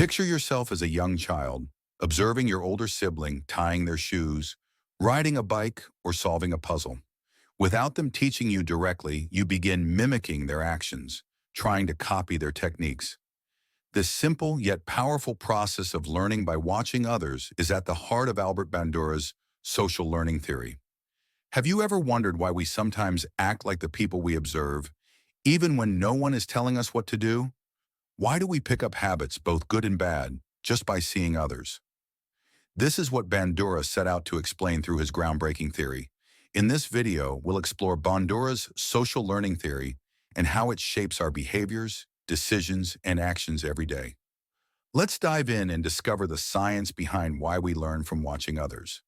Picture yourself as a young child, observing your older sibling tying their shoes, riding a bike, or solving a puzzle. Without them teaching you directly, you begin mimicking their actions, trying to copy their techniques. This simple yet powerful process of learning by watching others is at the heart of Albert Bandura's social learning theory. Have you ever wondered why we sometimes act like the people we observe, even when no one is telling us what to do? Why do we pick up habits, both good and bad, just by seeing others? This is what Bandura set out to explain through his groundbreaking theory. In this video, we'll explore Bandura's social learning theory and how it shapes our behaviors, decisions, and actions every day. Let's dive in and discover the science behind why we learn from watching others.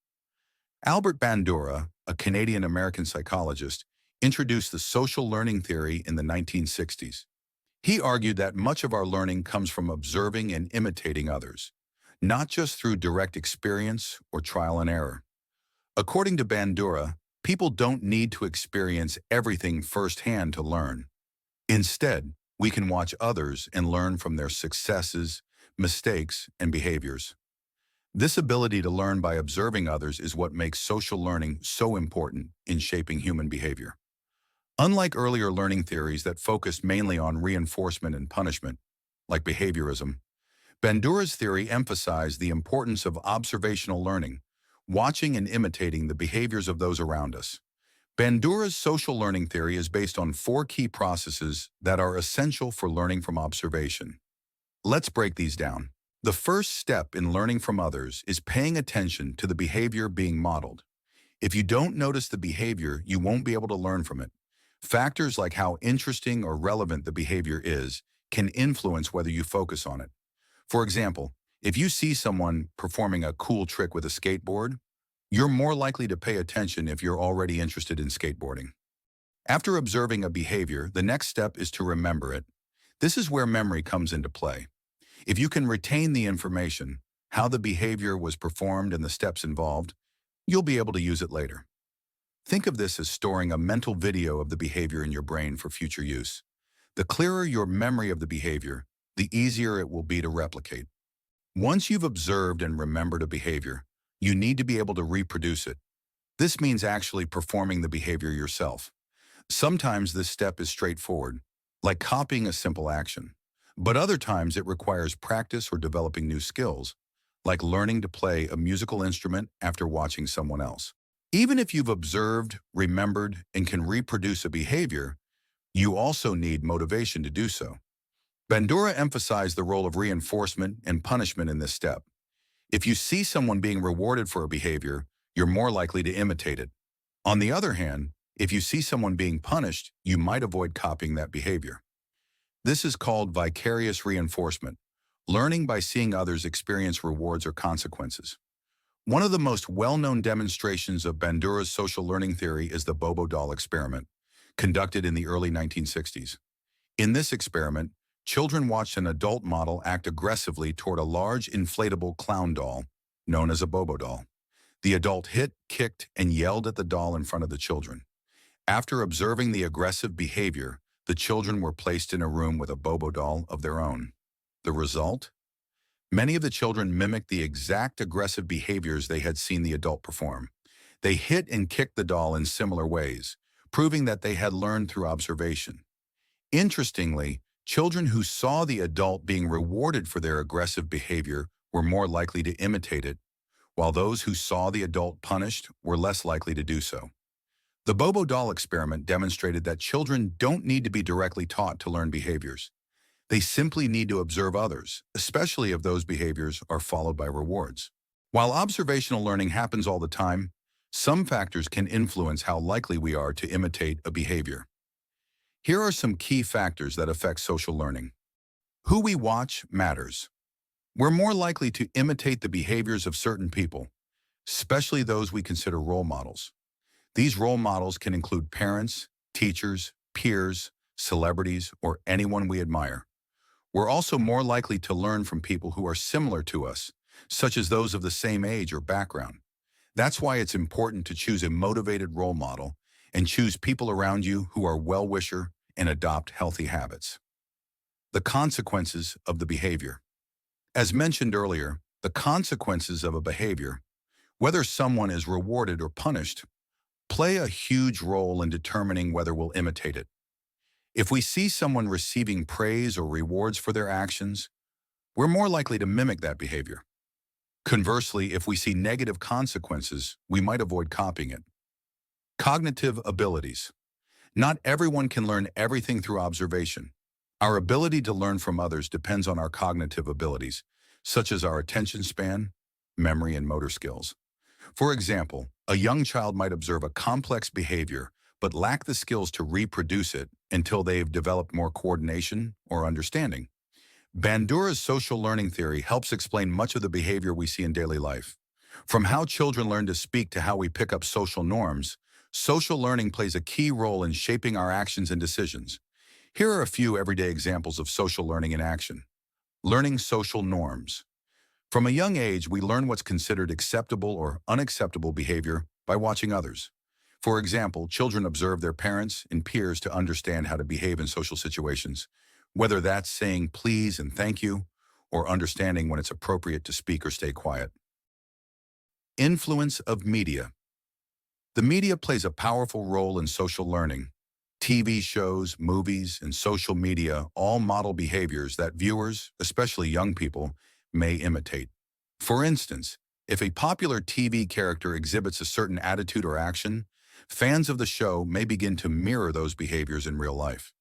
Albert Bandura, a Canadian-American psychologist, introduced the social learning theory in the 1960s. He argued that much of our learning comes from observing and imitating others, not just through direct experience or trial and error. According to Bandura, people don't need to experience everything firsthand to learn. Instead, we can watch others and learn from their successes, mistakes, and behaviors. This ability to learn by observing others is what makes social learning so important in shaping human behavior. Unlike earlier learning theories that focused mainly on reinforcement and punishment, like behaviorism, Bandura's theory emphasized the importance of observational learning, watching and imitating the behaviors of those around us. Bandura's social learning theory is based on 4 key processes that are essential for learning from observation. Let's break these down. The first step in learning from others is paying attention to the behavior being modeled. If you don't notice the behavior, you won't be able to learn from it. Factors like how interesting or relevant the behavior is can influence whether you focus on it. For example, if you see someone performing a cool trick with a skateboard, you're more likely to pay attention if you're already interested in skateboarding. After observing a behavior, the next step is to remember it. This is where memory comes into play. If you can retain the information, how the behavior was performed and the steps involved, you'll be able to use it later. Think of this as storing a mental video of the behavior in your brain for future use. The clearer your memory of the behavior, the easier it will be to replicate. Once you've observed and remembered a behavior, you need to be able to reproduce it. This means actually performing the behavior yourself. Sometimes this step is straightforward, like copying a simple action. But other times it requires practice or developing new skills, like learning to play a musical instrument after watching someone else. Even if you've observed, remembered, and can reproduce a behavior, you also need motivation to do so. Bandura emphasized the role of reinforcement and punishment in this step. If you see someone being rewarded for a behavior, you're more likely to imitate it. On the other hand, if you see someone being punished, you might avoid copying that behavior. This is called vicarious reinforcement, learning by seeing others experience rewards or consequences. One of the most well-known demonstrations of Bandura's social learning theory is the Bobo Doll experiment, conducted in the early 1960s. In this experiment, children watched an adult model act aggressively toward a large inflatable clown doll, known as a Bobo Doll. The adult hit, kicked, and yelled at the doll in front of the children. After observing the aggressive behavior, the children were placed in a room with a Bobo Doll of their own. The result? Many of the children mimicked the exact aggressive behaviors they had seen the adult perform. They hit and kicked the doll in similar ways, proving that they had learned through observation. Interestingly, children who saw the adult being rewarded for their aggressive behavior were more likely to imitate it, while those who saw the adult punished were less likely to do so. The Bobo Doll experiment demonstrated that children don't need to be directly taught to learn behaviors. They simply need to observe others, especially if those behaviors are followed by rewards. While observational learning happens all the time, some factors can influence how likely we are to imitate a behavior. Here are some key factors that affect social learning. Who we watch matters. We're more likely to imitate the behaviors of certain people, especially those we consider role models. These role models can include parents, teachers, peers, celebrities, or anyone we admire. We're also more likely to learn from people who are similar to us, such as those of the same age or background. That's why it's important to choose a motivated role model and choose people around you who are well-wisher and adopt healthy habits. The consequences of the behavior. As mentioned earlier, the consequences of a behavior, whether someone is rewarded or punished, play a huge role in determining whether we'll imitate it. If we see someone receiving praise or rewards for their actions, we're more likely to mimic that behavior. Conversely, if we see negative consequences, we might avoid copying it. Cognitive abilities. Not everyone can learn everything through observation. Our ability to learn from others depends on our cognitive abilities, such as our attention span, memory, and motor skills. For example, a young child might observe a complex behavior but lack the skills to reproduce it until they've developed more coordination or understanding. Bandura's social learning theory helps explain much of the behavior we see in daily life. From how children learn to speak to how we pick up social norms, social learning plays a key role in shaping our actions and decisions. Here are a few everyday examples of social learning in action. Learning social norms. From a young age, we learn what's considered acceptable or unacceptable behavior by watching others. For example, children observe their parents and peers to understand how to behave in social situations, whether that's saying please and thank you, or understanding when it's appropriate to speak or stay quiet. Influence of media. The media plays a powerful role in social learning. TV shows, movies, and social media all model behaviors that viewers, especially young people, may imitate. For instance, if a popular TV character exhibits a certain attitude or action, fans of the show may begin to mirror those behaviors in real life.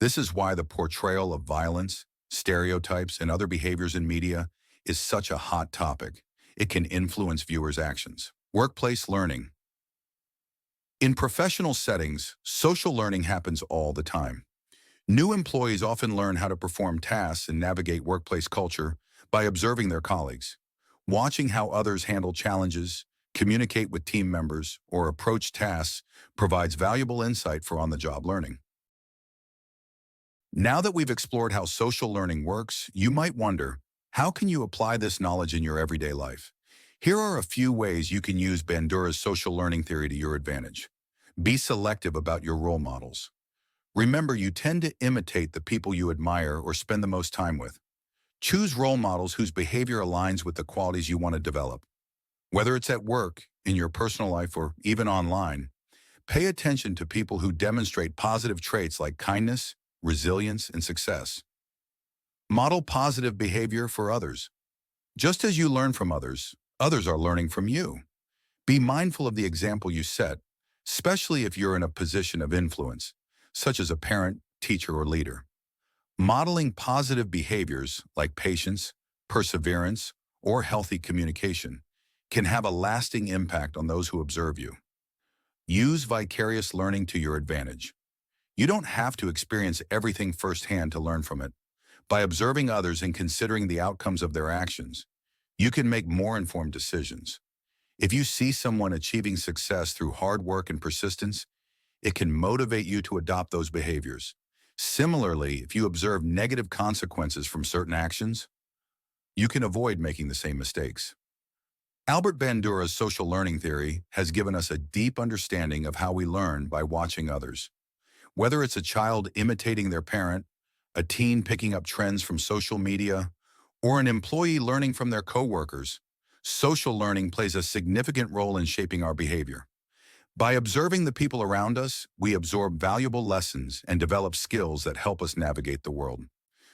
This is why the portrayal of violence, stereotypes, and other behaviors in media is such a hot topic. It can influence viewers' actions. Workplace learning. In professional settings, social learning happens all the time. New employees often learn how to perform tasks and navigate workplace culture by observing their colleagues. Watching how others handle challenges, communicate with team members, or approach tasks provides valuable insight for on-the-job learning. Now that we've explored how social learning works, you might wonder, how can you apply this knowledge in your everyday life? Here are a few ways you can use Bandura's social learning theory to your advantage. Be selective about your role models. Remember, you tend to imitate the people you admire or spend the most time with. Choose role models whose behavior aligns with the qualities you want to develop. Whether it's at work, in your personal life, or even online, pay attention to people who demonstrate positive traits like kindness, resilience, and success. Model positive behavior for others. Just as you learn from others, others are learning from you. Be mindful of the example you set, especially if you're in a position of influence, such as a parent, teacher, or leader. Modeling positive behaviors like patience, perseverance, or healthy communication can have a lasting impact on those who observe you. Use vicarious learning to your advantage. You don't have to experience everything firsthand to learn from it. By observing others and considering the outcomes of their actions, you can make more informed decisions. If you see someone achieving success through hard work and persistence, it can motivate you to adopt those behaviors. Similarly, if you observe negative consequences from certain actions, you can avoid making the same mistakes. Albert Bandura's social learning theory has given us a deep understanding of how we learn by watching others. Whether it's a child imitating their parent, a teen picking up trends from social media, or an employee learning from their coworkers, social learning plays a significant role in shaping our behavior. By observing the people around us, we absorb valuable lessons and develop skills that help us navigate the world.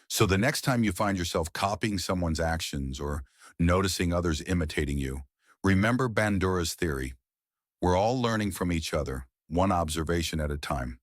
So the next time you find yourself copying someone's actions or noticing others imitating you, remember Bandura's theory. We're all learning from each other, one observation at a time.